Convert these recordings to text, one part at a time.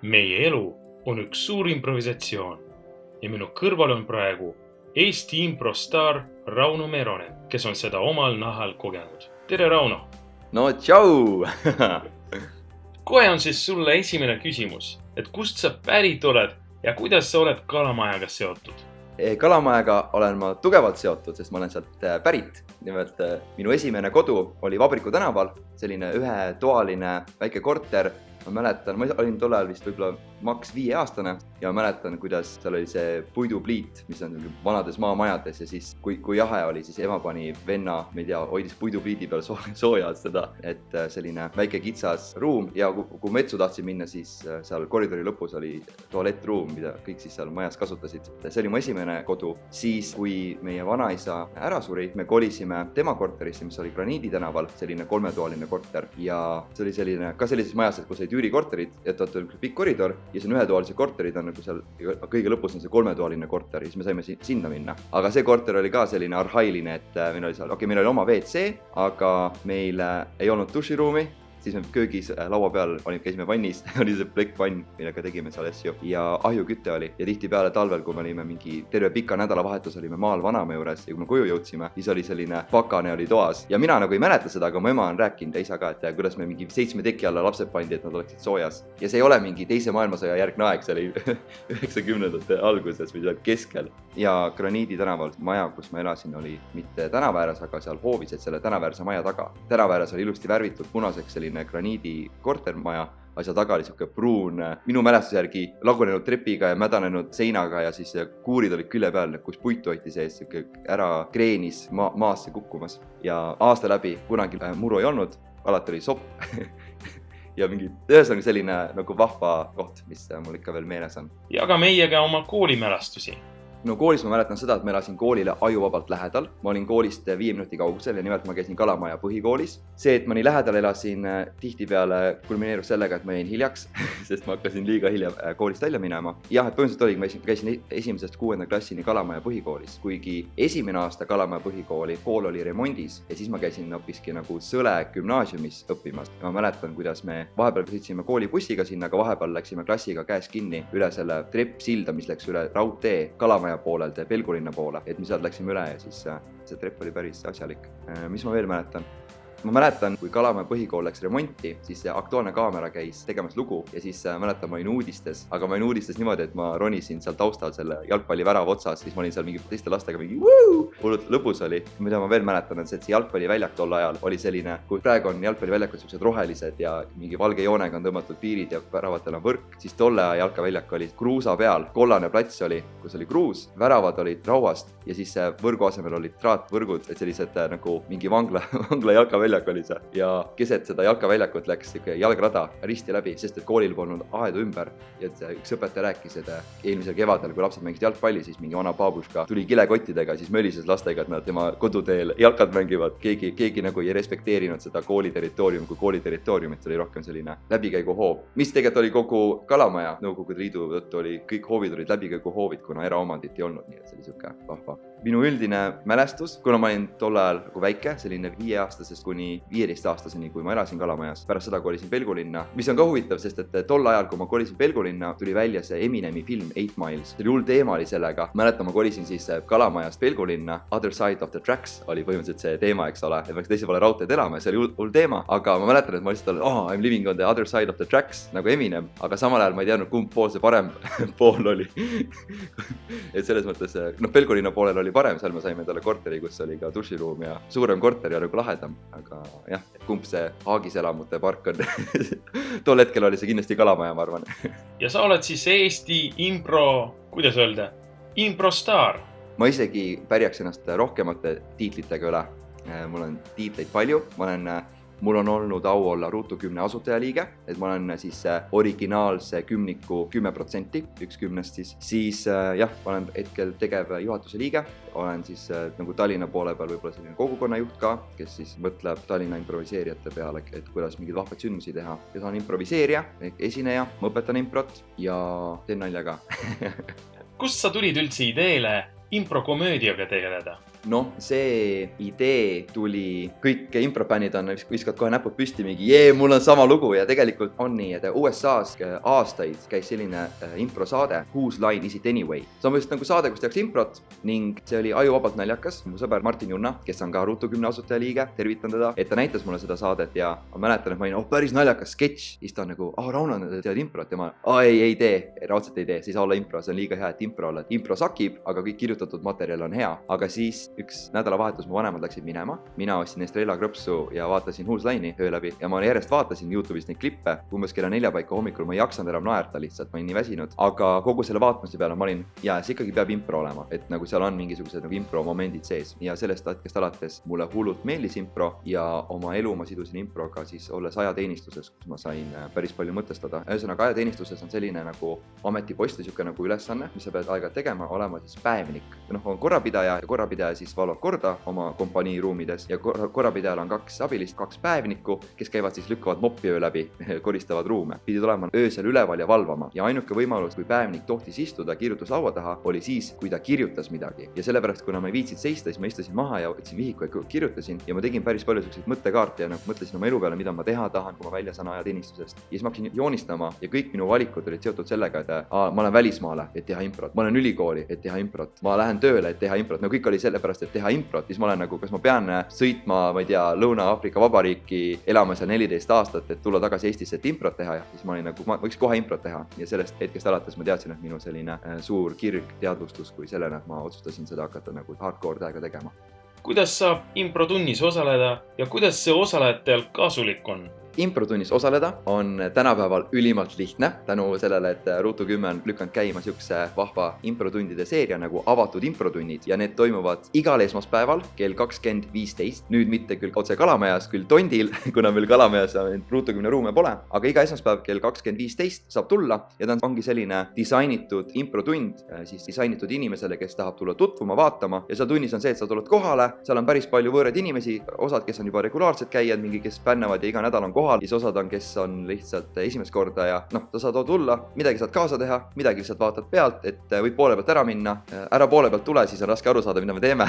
Meie elu on üks suur improvisatsioon ja minu kõrval on praegu Eesti improstaar Rauno Meronen, kes on seda omal nahal kogenud. Tere, Rauno! No tšau! Kohe on siis sulle esimene küsimus, et kust sa pärit oled ja kuidas sa oled Kalamajaga seotud? Kalamajaga olen ma tugevalt seotud, sest ma olen sealt pärit. Nimelt minu esimene kodu oli Vabriku tänaval, selline ühetoaline väike korter. Ma mäletan, ma olin tol ajal vist võib-olla maks 5-aastane ja ma mäletan, kuidas seal oli see puidupliit, mis on vanades maamajades ja siis kui jahe oli, siis ema pani venna, ma ei tea, hoidis puidupliidi peal soojad seda, et selline väike kitsas ruum ja kui metsu tahtsin minna, siis seal koridori lõpus oli tualettruum, mida kõik siis seal majas kasutasid. See oli mu esimene kodu. Siis, kui meie vanaisa ära suri, me kolisime tema korterisse, mis oli Graniidi tänaval, selline 3-toaline korter ja see oli selline, ka sellises majas, kus olid üürikorterid, et on pikk koridor ja see on ühetoalised korterid on nagu seal kõige lõpus on see 3-toaline korter ja siis me saime sinna minna. Aga see korter oli ka selline arhailine, et meil oli seal, meil oli oma WC, aga meil ei olnud duširuumi. Siis me köögis laua peal käisime vannis, oli see plekkvann, millega tegime seal asju ja ahjukütte oli. Ja tihti peale talvel, kui me olime mingi terve pika nädalavahetus, olime maal vanaema juures ja kui me koju jõudsime, siis oli selline pakane oli toas. Ja mina nagu ei mäleta seda, aga mu ema on rääkinud ja isa ka, et kuidas me mingi 7 teki alla lapsed pandi, et nad oleksid soojas. Ja see ei ole mingi teise maailmasõja järgne aeg, see oli 90ndate alguses või keskel. Ja Graniidi tänaval maja, kus ma elasin, oli mitte tänavaääres, aga seal hoovis, et selle tänaväärse maja taga. Tänavaääres oli ilusti värvitud punaseks selline Graniidi kortermaja, asja taga oli siuke pruun, minu mälestuse järgi lagunenud trepiga ja mädanenud seinaga ja siis kuurid olid külje peal, kus puitu hoiti sees, siuke ära kreenis maasse kukkumas. Ja aasta läbi kunagi muru ei olnud, alati oli sopp ja mingi ühesõnaga selline nagu vahva koht, mis mul ikka veel meeles on. Jaga meiega oma koolimälestusi. No koolis ma mäletan seda, et ma elasin koolile ajuvabalt lähedal. Ma olin koolist 5 minuti kaugusel ja nimelt ma käisin Kalamaja põhikoolis. See, et ma nii lähedal elasin, tihtipeale kulmineerus sellega, et ma jäin hiljaks, sest ma hakkasin liiga hilja koolist välja minema. Jah, et põhimõtteliselt oligi, ma käisin 1. 6. klassini Kalamaja põhikoolis, kuigi esimene aasta Kalamaja põhikooli kool oli remondis ja siis ma käisin hoopiski nagu Sõle gümnaasiumis õppimas. Ja ma mäletan, kuidas me vahepeal sõitsime koolibussiga sinna, aga vahepeal läksime klassiga käes kinni üle selle treppsilda, mis läks üle raudtee Kalamaja poolelt ja Pelgulinna poole, et me sealt läksime üle ja siis see trepp oli päris asjalik. Mis ma veel mäletan? Ma mäletan, kui Kalamaja põhikool läks remonti, siis Aktuaalne Kaamera käis tegemas lugu ja siis mäletan, ma olin uudistes, aga ma olin uudistes niimoodi, et ma ronisin seal taustal selle jalgpalli värava otsas, siis ma olin seal mingi teiste lastega mingi hullult lõbus oli. Mida ma veel mäletan, on see, et see jalgpalliväljak tol ajal oli selline, kui praegu on jalgpalliväljakud sellised rohelised ja mingi valge joonega on tõmmatud piirid ja väravatel on võrk, siis tolle jalkaväljak oli kruusa peal, kollane plats oli, kus oli kruus, väravad olid rauast ja siis võrgu asemel olid traatvõrgud, et sellised nagu mingi vangla jalkaväljak oli see. Ja keset seda jalkaväljakut läks jalgrada risti läbi, sest et koolil polnud aedu ümber. Ja et üks õpetaja rääkis, et eelmisel kevadel, kui lapsed mängisid jalgpalli, siis mingi vana paabuška tuli kilekottidega, siis mölises lastega, et nad tema koduteel jalkad mängivad. Keegi nagu ei respekteerinud seda kooli territooriumi kui kooli territooriumit, oli rohkem selline läbikäiguhoov. Mis tegelikult oli kogu Kalamaja Nõukogude Liidu tõttu oli, kõik hoovid olid läbikäiguhoovid, kuna eraomandit ei olnud, nii et see oli siuke vahva. Minu üldine mälestus, kuna ma olin tol ajal nagu väike, selline 5-aastasest kuni 15-aastaseni, kui ma elasin Kalamajas. Pärast seda kolisin Pelgulinna, mis on ka huvitav, sest et tol ajal, kui ma kolisin Pelgulinna, tuli välja see Eminemi film 8 Miles. See oli hull teema oli sellega. Mäletan, ma kolisin siis Kalamajast Pelgulinna. Other Side of the Tracks oli põhimõtteliselt see teema, eks ole. Et ma teise poole raudteed elama ja see oli hull teema. Aga ma mäletan, et ma lihtsalt olen, I'm living on the other side of the tracks, nagu Eminem. Aga samal ajal ma ei teadnud, kumb pool see parem pool oli. Et selles mõttes, Pelgulinna poolel oli parem, seal me saime talle korteri, kus oli ka duširuum ja suurem korter ja nagu lahedam, aga jah, kumb see Haagiselamute park on. Tol hetkel oli see kindlasti Kalamaja, ma arvan. Ja sa oled siis Eesti kuidas öelda, improstaar. Ma isegi pärjaks ennast rohkemate tiitlitega üle. Mul on tiitleid palju, mul on olnud au olla Ruutu 10 asutajaliige, et ma olen siis originaalse kümniku 10%, üks 10 siis jah, ma olen hetkel tegev juhatuse liige, olen siis nagu Tallinna poole peal võib-olla selline kogukonnajuht ka, kes siis mõtleb Tallinna improviseerijate peale, et kuidas mingeid vahvaid sündmusi teha. Ja ta on improviseerija, esineja, ma õpetan improt ja teen nalja ka. Kust sa tulid üldse ideele improkomöödiaga tegeleda? noh, see idee tuli, kõik improfännid on, viskavad kohe näpud püsti mingi, mul on sama lugu ja tegelikult on nii, et USA-s aastaid käis selline improsaade Whose Line Is It Anyway. See on vist nagu saade, kus tehakse improt ning see oli ajuvabalt naljakas. Mu sõber Martin Junna, kes on ka Ruutu 10 asutajaliige, tervitan teda, et ta näitas mulle seda saadet ja ma mäletan, et ma olin, päris naljakas sketš. Siis ta on nagu, Rauno, tead improt ja ma, ei tee, raudselt ei tee, siis olla impro, see on liiga hea, et impro olla. Impro sakib, aga kõik kirjutatud materjal on hea. Aga siis üks nädalavahetus mu vanemad läksid minema. Mina ostsin Estrella krõpsu ja vaatasin Whose Line'i öö läbi ja ma järjest vaatasin YouTube'is neid klippe. Umbes kella 4 paika hommikul ma ei jaksanud enam naerda lihtsalt, ma olin nii väsinud. Aga kogu selle vaatamise peale ma olin, see ikkagi peab impro olema, et nagu seal on mingisugused nagu impro momendid sees. Ja sellest hetkest alates mulle hullult meeldis impro ja oma elu ma sidusin improga siis olles ajateenistuses, kus ma sain päris palju mõtestada. Ühesõnaga, ajateenistuses on selline nagu ametipost või siuke nagu ülesanne, mis sa pead aeg-ajalt tegema, olema siis päevnik. On korrapidaja ja korrapidaja siis valvab korda oma kompanii ruumides ja korrapidajal on 2 abilist, 2 päevnikku, kes käivad siis lükkavad moppi öö läbi, koristavad ruume. Pidid olema öösel üleval ja valvama ja ainuke võimalus, kui päevnik tohtis istuda kirjutuslaua taha, oli siis, kui ta kirjutas midagi. Ja sellepärast, kuna ma ei viitsid seista, siis ma istusin maha ja võtsin vihiku ja kirjutasin ja ma tegin päris palju selliseid mõttekaarte ja nagu mõtlesin oma elu peale, mida ma teha tahan, kui ma välja saan ajateenistusest. Ja siis ma hakkasin joonistama ja kõik minu valikud olid seotud sellega, et ma olen välismaale, et teha improt, ma olen ülikooli, et teha improt, ma lähen tööle, et teha improt. No kõik oli sellepärast, et teha improt. Siis ma olen nagu, kas ma pean sõitma, ma ei tea, Lõuna-Aafrika Vabariiki, elama seal 14 aastat, et tulla tagasi Eestisse, et improt teha. Ja siis ma olin nagu, ma võiks kohe improt teha. Ja sellest hetkest alates ma teadsin, et minu selline suur kirg teadvustus kui sellena, et ma otsustasin seda hakata nagu hardcore tähega tegema. Kuidas saab improtunnis osaleda ja kuidas see osalejatel kasulik on? Improtunnis osaleda on tänapäeval ülimalt lihtne, tänu sellele, et Ruutu 10 on lükanud käima siukse vahva improtundide seeria nagu avatud improtunnid ja need toimuvad igal esmaspäeval kell 20.15. Nüüd mitte küll otse Kalamajas, küll Tondil, kuna meil Kalamajas Ruutu 10 ruume pole, aga iga esmaspäev kell 20.15 saab tulla ja ta ongi selline disainitud improtund, siis disainitud inimesele, kes tahab tulla tutvuma, vaatama ja seal tunnis on see, et sa tuled kohale, seal on päris palju võõraid inimesi, osad, kes on juba regulaarsed käijad, mingi, kes fännavad ja iga nädal on kohal, siis osad on, kes on lihtsalt esimest korda ja sa saad tulla, midagi saad kaasa teha, midagi lihtsalt vaatad pealt, et võib poole pealt ära minna, ära poole pealt tule, siis on raske aru saada, mida me teeme.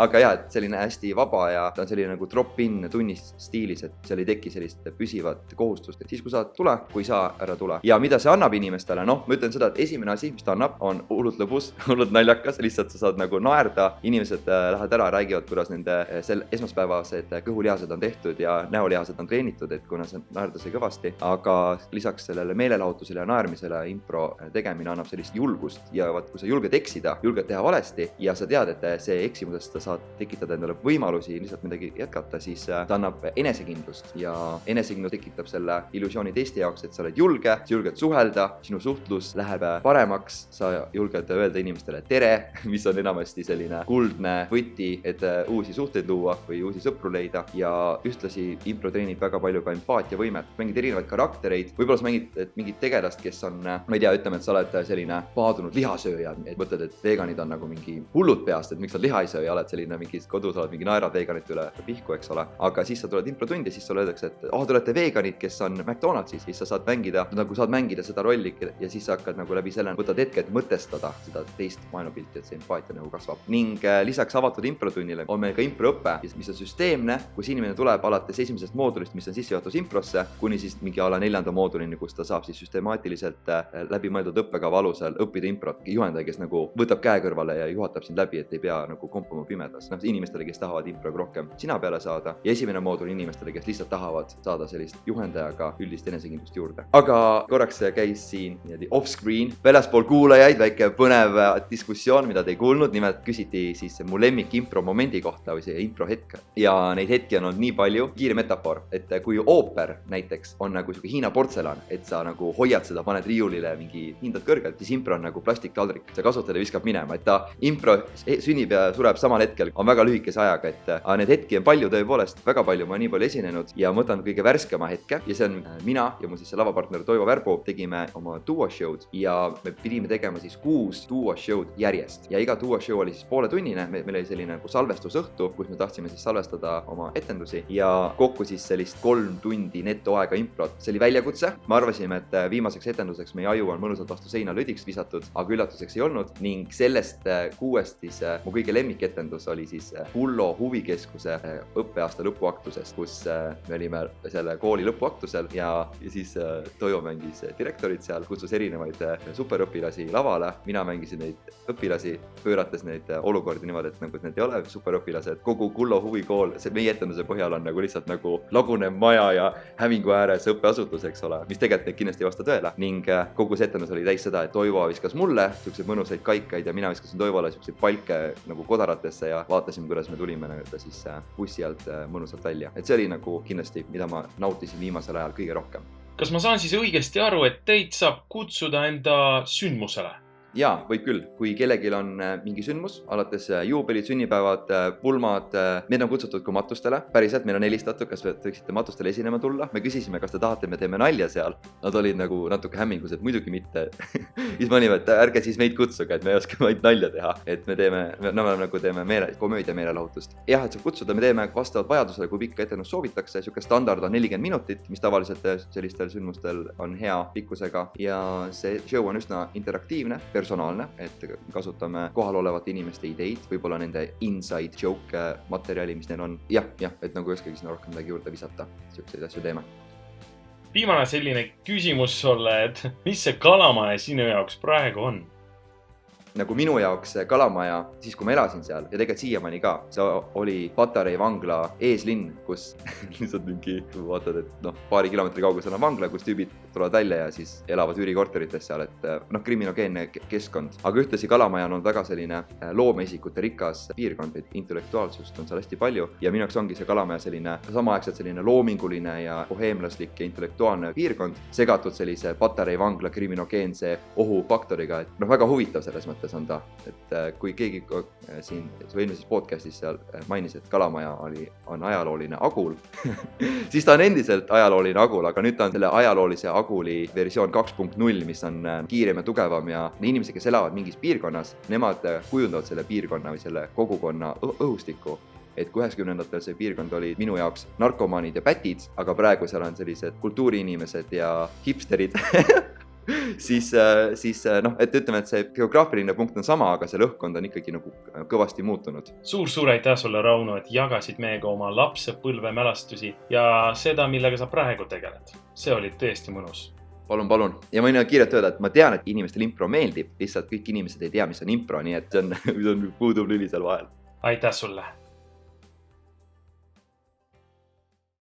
Aga et selline hästi vaba ja ta on selline nagu drop-in tunnis stiilis, et seal ei teki sellist püsivat kohustust, et siis kui saad tule, kui saa, ära tule. Ja mida see annab inimestele? Ma ütlen seda, et esimene asi, mis ta annab, on hullult lõbus, hullult naljakas, lihtsalt sa saad nagu naerda, inimesed lähevad ära, räägivad, kuidas nende esmaspäevased kõhulihased on tehtud ja näolihased on treenitud, et kuna see naerda sai kõvasti, aga lisaks sellele meelelahutusele ja naermisele impro tegemine annab sellist julgust ja kui sa julged eksida, julged teha valesti ja sa tead, et see eksimusest sa saad tekitada endale võimalusi lihtsalt midagi jätkata, siis ta annab enesekindlust ja enesekindlus tekitab selle illusiooni teiste jaoks, et sa oled julge, sa julged suhelda, sinu suhtlus läheb paremaks, sa julged öelda inimestele tere, mis on enamasti selline kuldne võti, et uusi suhteid luua või uusi sõpru leida ja ühtlasi impro treenib väga palju ka empaatiavõimet, mängid erinevaid karaktereid, võib-olla sa mängid mingit tegelast, kes on, ma ei tea, ütleme, et sa oled selline paadunud lihasööja, et mõtled, et veganid on nagu mingi hullud peast, et miks sa liha ei söö ja oled selline mingi kodus, oled mingi naerad veganit üle pihku, eks ole, aga siis sa tuled improtundi, siis sulle öeldakse, et te olete veganid, kes on McDonaldsis, siis sa saad mängida seda rolli ja siis sa hakkad nagu läbi selle võtad hetke, et mõtestada seda teist maailmapilti, et see empaatia nagu kasvab. Ning lisaks avatud improtunnile on meil ka improõpe, mis on süsteemne, kus inimene tuleb alates esimesest moodulist, mis on sissejuhatus improsse, kuni siis mingi ala 4. moodulini, kus ta saab siis süstemaatiliselt läbimõeldud õppekava alusel õppida improt. Juhendaja, kes nagu võtab käe kõrvale ja juhatab sind läbi, et ei pea nagu kompuma pimedas. Inimestele, kes tahavad improga rohkem sina peale saada ja esimene moodul inimestele, kes lihtsalt tahavad saada sellist juhendajaga üldist enesekindlust juurde. Aga korraks käis siin off-screen, väljaspool kuulajaid väike põnev diskussioon, mida te ei kuulnud, nimelt küsiti siis mu lemmik impro momendi kohta või see impro hetk. Ja neid hetki on olnud nii palju, kiire metafoor, et kui ooper näiteks on nagu siuke Hiina portselan, et sa nagu hoiad seda, paned riiulile mingi hindad kõrgelt, siis impro on nagu plastiktaldrik, sa kasutad ja viskab minema, et ta impro sünnib ja sureb samal hetkel, on väga lühikese ajaga, et need hetki on palju tõepoolest, väga palju, ma nii palju esinenud ja ma võtan kõige värskema hetke ja see on mina ja mu siis see lavapartner Toivo Värbu tegime oma duo show'd ja me pidime tegema siis 6 duo show'd järjest ja iga duo show oli siis pooletunnine, meil oli selline nagu salvestusõhtu, kus me tahtsime siis salvestada oma etendusi ja kokku siis sellist 3 3 tundi netoaega improt. See oli väljakutse, me arvasime, et viimaseks etenduseks meie aju on mõnusalt vastu seina lödiks visatud, aga üllatuseks ei olnud ning sellest kuuest siis mu kõige lemmiketendus oli siis Pullo huvikeskuse õppeaasta lõpuaktuses, kus me olime selle kooli lõpuaktusel ja siis Toivo mängis direktorit seal, kutsus erinevaid superõpilasi lavale, mina mängisin neid õpilasi, pöörates neid olukordi niimoodi, et nagu need ei ole superõpilased. Kogu Kullo huvikool, see meie etenduse põhjal on nagu lihtsalt nagu lagunev maja ja hävingu ääres õppeasutus, eks ole, mis tegelikult kindlasti ei vasta tõele. Ning kogu see etendus oli täis seda, et Toivo viskas mulle siukseid mõnusaid kaikaid ja mina viskasin Toivole siukseid palke nagu kodaratesse ja vaatasime, kuidas me tulime siis bussi alt mõnusalt välja. Et see oli nagu kindlasti, mida ma nautisin viimasel ajal kõige rohkem. Kas ma saan siis õigesti aru, et teid saab kutsuda enda sündmusele? Jaa, võib küll. Kui kellelgi on mingi sündmus, alates juubelid, sünnipäevad, pulmad, meid on kutsutud ka matustele. Päriselt, meil on helistatud, kas võiksite matustele esinema tulla. Me küsisime, kas te tahate, me teeme nalja seal. Nad olid nagu natuke hämmingus, et muidugi mitte. Siis ma olime, et ärge siis meid kutsuge, et me ei oska vaid nalja teha. Et me teeme komöödia meelelahutust. Jah, et saab kutsuda, me teeme vastavalt vajadusele, kui pikka etendust soovitakse. Siuke standard on 40 minutit, mis tavaliselt sellistel sündmustel on hea pikkusega. Ja see show on üsna interaktiivne, personaalne, et kasutame kohal olevate inimeste ideid, võib-olla nende inside joke materjali, mis neil on. Jah, et nagu ei oskagi sinna rohkem midagi juurde visata. Siukseid asju teeme. Viimane selline küsimus sulle, et mis see Kalamaja sinu jaoks praegu on? Nagu minu jaoks Kalamaja, siis kui ma elasin seal ja tegelikult siiamaani ka, see oli Patarei vangla eeslinn, kus lihtsalt mingi vaatad, et paari kilomeetri kaugusel on vangla, kus tüübid tulevad välja ja siis elavad üürikorterites seal, et kriminogeenne keskkond. Aga ühtlasi Kalamaja on olnud väga selline loomeisikute rikas piirkond, et intellektuaalsust on seal hästi palju ja minu jaoks ongi see Kalamaja selline samaaegselt selline loominguline ja boheemlaslik ja intellektuaalne piirkond, segatud sellise Patarei vangla kriminogeense ohufaktoriga, et väga huvitav selles mõttes on ta, et kui keegi siin eelmises podcastis seal mainis, et Kalamaja on ajalooline agul, siis ta on endiselt ajalooline agul, aga nüüd ta on selle ajaloolise aguli versioon 2.0, mis on kiirem ja tugevam ja inimesed, kes elavad mingis piirkonnas, nemad kujundavad selle piirkonna või selle kogukonna õhustiku. Et kui 90-ndatel see piirkond oli minu jaoks narkomaanid ja pätid, aga praegu seal on sellised kultuuriinimesed ja hipsterid, siis et ütleme, et see geograafiline punkt on sama, aga see lõhkkond on ikkagi nagu kõvasti muutunud. Suur aitäh sulle, Rauno, et jagasid meiega oma lapsepõlve mälestusi ja seda, millega sa praegu tegeled. See oli tõesti mõnus. Palun. Ja ma võin kiirelt öelda, et ma tean, et inimestele impro meeldib, lihtsalt kõik inimesed ei tea, mis on impro, nii et see on puudub lüli seal vahel. Aitäh sulle!